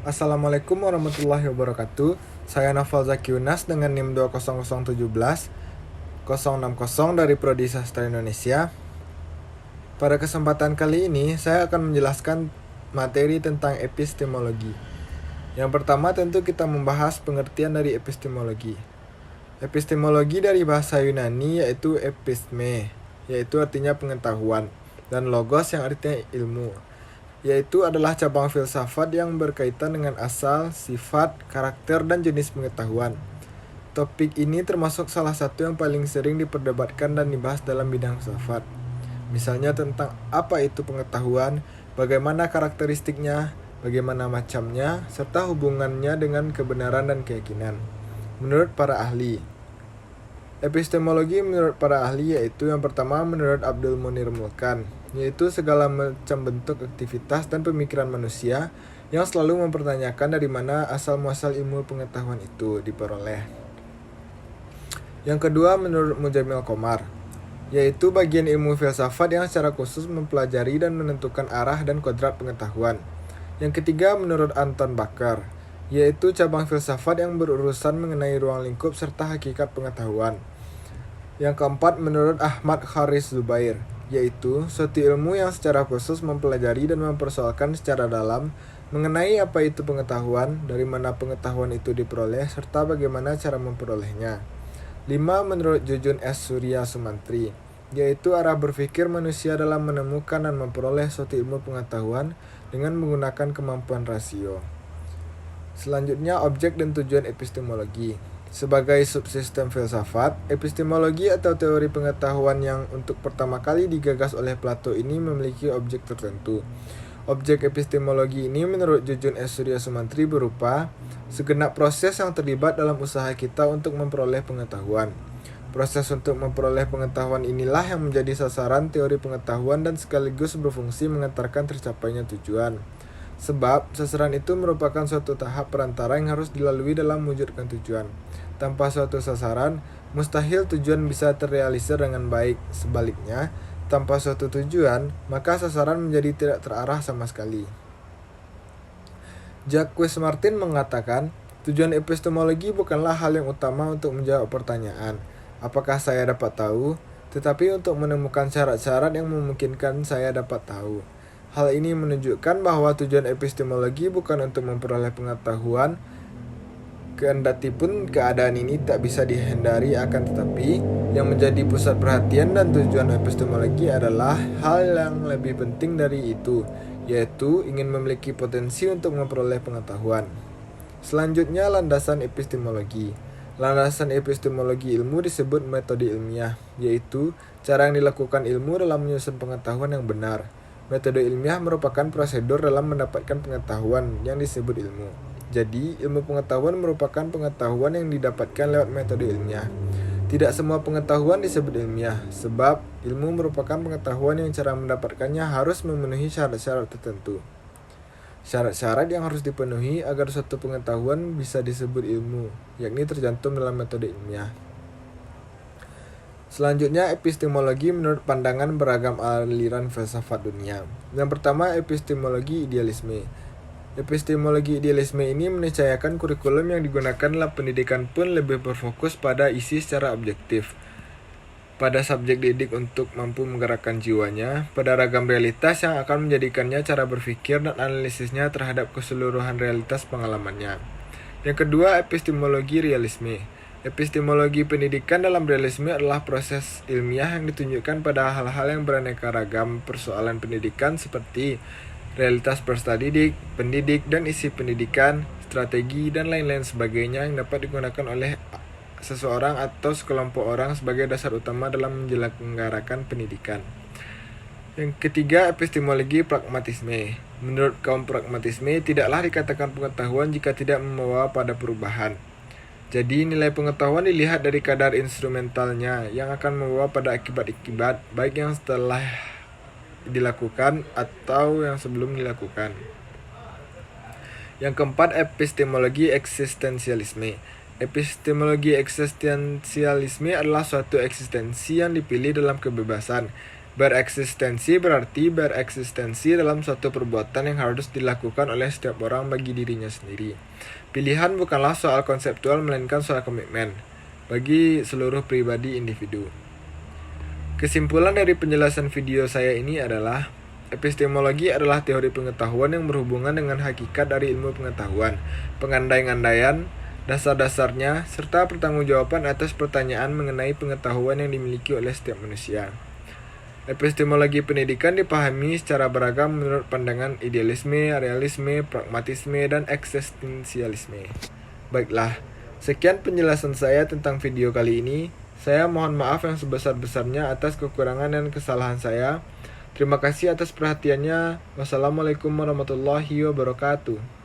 Assalamualaikum warahmatullahi wabarakatuh. Saya Noval Zaki Unas dengan NIM 20017-060 dari Prodi Sastra Indonesia. Pada kesempatan kali ini, saya akan menjelaskan materi tentang epistemologi. Yang pertama tentu kita membahas pengertian dari epistemologi. Epistemologi dari bahasa Yunani yaitu episteme, yaitu artinya pengetahuan, dan logos yang artinya ilmu, yaitu adalah cabang filsafat yang berkaitan dengan asal, sifat, karakter, dan jenis pengetahuan. Topik ini termasuk salah satu yang paling sering diperdebatkan dan dibahas dalam bidang filsafat. Misalnya tentang apa itu pengetahuan, bagaimana karakteristiknya, bagaimana macamnya, serta hubungannya dengan kebenaran dan keyakinan. Menurut para ahli, epistemologi menurut para ahli yaitu yang pertama menurut Abdul Munir Mulkan, yaitu segala macam bentuk aktivitas dan pemikiran manusia yang selalu mempertanyakan dari mana asal-muasal ilmu pengetahuan itu diperoleh. Yang kedua menurut Mujamil Komar, yaitu bagian ilmu filsafat yang secara khusus mempelajari dan menentukan arah dan kodrat pengetahuan. Yang ketiga menurut Anton Bakar, yaitu cabang filsafat yang berurusan mengenai ruang lingkup serta hakikat pengetahuan. Yang keempat menurut Ahmad Kharis Zubair, yaitu suatu ilmu yang secara khusus mempelajari dan mempersoalkan secara dalam mengenai apa itu pengetahuan, dari mana pengetahuan itu diperoleh, serta bagaimana cara memperolehnya. 5. Menurut Jujun S. Surya Sumantri, yaitu arah berpikir manusia dalam menemukan dan memperoleh suatu ilmu pengetahuan dengan menggunakan kemampuan rasio. Selanjutnya, objek dan tujuan epistemologi. Sebagai subsistem filsafat, epistemologi atau teori pengetahuan yang untuk pertama kali digagas oleh Plato ini memiliki objek tertentu. Objek epistemologi ini menurut Jujun S. Surya Sumantri berupa segenap proses yang terlibat dalam usaha kita untuk memperoleh pengetahuan. Proses untuk memperoleh pengetahuan inilah yang menjadi sasaran teori pengetahuan dan sekaligus berfungsi mengantarkan tercapainya tujuan. Sebab sasaran itu merupakan suatu tahap perantara yang harus dilalui dalam mewujudkan tujuan. Tanpa suatu sasaran, mustahil tujuan bisa terrealisir dengan baik. Sebaliknya, tanpa suatu tujuan, maka sasaran menjadi tidak terarah sama sekali. Jacques Martin mengatakan, tujuan epistemologi bukanlah hal yang utama untuk menjawab pertanyaan, apakah saya dapat tahu, tetapi untuk menemukan syarat-syarat yang memungkinkan saya dapat tahu. Hal ini menunjukkan bahwa tujuan epistemologi bukan untuk memperoleh pengetahuan, kendatipun keadaan ini tak bisa dihindari, akan tetapi yang menjadi pusat perhatian dan tujuan epistemologi adalah hal yang lebih penting dari itu, yaitu ingin memiliki potensi untuk memperoleh pengetahuan. Selanjutnya, landasan epistemologi. Landasan epistemologi ilmu disebut metode ilmiah, yaitu cara yang dilakukan ilmu dalam menyusun pengetahuan yang benar. Metode ilmiah merupakan prosedur dalam mendapatkan pengetahuan yang disebut ilmu. Jadi, ilmu pengetahuan merupakan pengetahuan yang didapatkan lewat metode ilmiah. Tidak semua pengetahuan disebut ilmiah, sebab ilmu merupakan pengetahuan yang cara mendapatkannya harus memenuhi syarat-syarat tertentu. Syarat-syarat yang harus dipenuhi agar suatu pengetahuan bisa disebut ilmu, yakni tercantum dalam metode ilmiah. Selanjutnya, epistemologi menurut pandangan beragam aliran filsafat dunia. Yang pertama, epistemologi idealisme. Epistemologi idealisme ini meniscayakan kurikulum yang digunakan dalam pendidikan pun lebih berfokus pada isi secara objektif, pada subjek didik untuk mampu menggerakkan jiwanya, pada ragam realitas yang akan menjadikannya cara berpikir dan analisisnya terhadap keseluruhan realitas pengalamannya. Yang kedua, epistemologi realisme. Epistemologi pendidikan dalam realisme adalah proses ilmiah yang ditunjukkan pada hal-hal yang beraneka ragam persoalan pendidikan seperti realitas peserta didik, pendidik, dan isi pendidikan, strategi, dan lain-lain sebagainya yang dapat digunakan oleh seseorang atau sekelompok orang sebagai dasar utama dalam menyelenggarakan pendidikan. Yang ketiga, epistemologi pragmatisme. Menurut kaum pragmatisme, tidaklah dikatakan pengetahuan jika tidak membawa pada perubahan. Jadi, nilai pengetahuan dilihat dari kadar instrumentalnya yang akan membawa pada akibat-akibat, baik yang setelah dilakukan atau yang sebelum dilakukan. Yang keempat, epistemologi eksistensialisme. Epistemologi eksistensialisme adalah suatu eksistensi yang dipilih dalam kebebasan. Bereksistensi berarti bereksistensi dalam suatu perbuatan yang harus dilakukan oleh setiap orang bagi dirinya sendiri. Pilihan bukanlah soal konseptual melainkan soal komitmen bagi seluruh pribadi individu. Kesimpulan dari penjelasan video saya ini adalah epistemologi adalah teori pengetahuan yang berhubungan dengan hakikat dari ilmu pengetahuan, pengandai-andaian, dasar-dasarnya, serta pertanggungjawaban atas pertanyaan mengenai pengetahuan yang dimiliki oleh setiap manusia. Epistemologi pendidikan dipahami secara beragam menurut pandangan idealisme, realisme, pragmatisme, dan eksistensialisme. Baiklah, sekian penjelasan saya tentang video kali ini. Saya mohon maaf yang sebesar-besarnya atas kekurangan dan kesalahan saya. Terima kasih atas perhatiannya. Wassalamualaikum warahmatullahi wabarakatuh.